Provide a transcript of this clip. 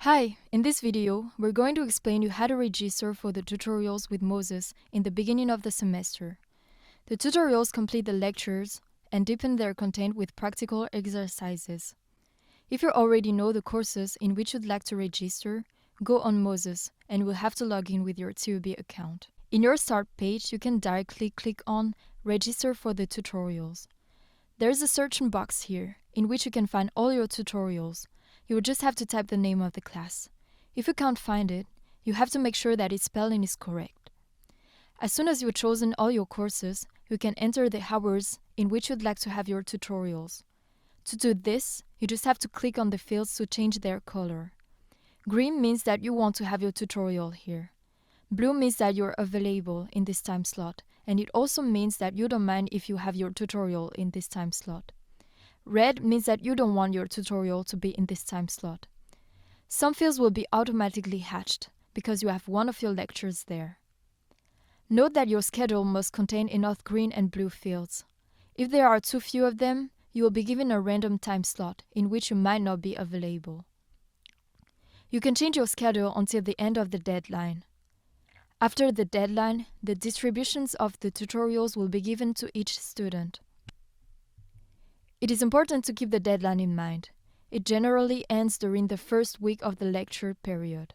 Hi, in this video, we're going to explain you how to register for the tutorials with Moses in the beginning of the semester. The tutorials complete the lectures and deepen their content with practical exercises. If you already know the courses in which you'd like to register, go on Moses and will have to log in with your TUB account. In your start page, you can directly click on Register for the tutorials. There's a search box here, in which you can find all your tutorials. You will just have to type the name of the class. If you can't find it, you have to make sure that its spelling is correct. As soon as you've chosen all your courses, you can enter the hours in which you'd like to have your tutorials. To do this, you just have to click on the fields to change their color. Green means that you want to have your tutorial here. Blue means that you're available in this time slot, and it also means that you don't mind if you have your tutorial in this time slot. Red means that you don't want your tutorial to be in this time slot. Some fields will be automatically hatched because you have one of your lectures there. Note that your schedule must contain enough green and blue fields. If there are too few of them, you will be given a random time slot in which you might not be available. You can change your schedule until the end of the deadline. After the deadline, the distributions of the tutorials will be given to each student. It is important to keep the deadline in mind. It generally ends during the first week of the lecture period.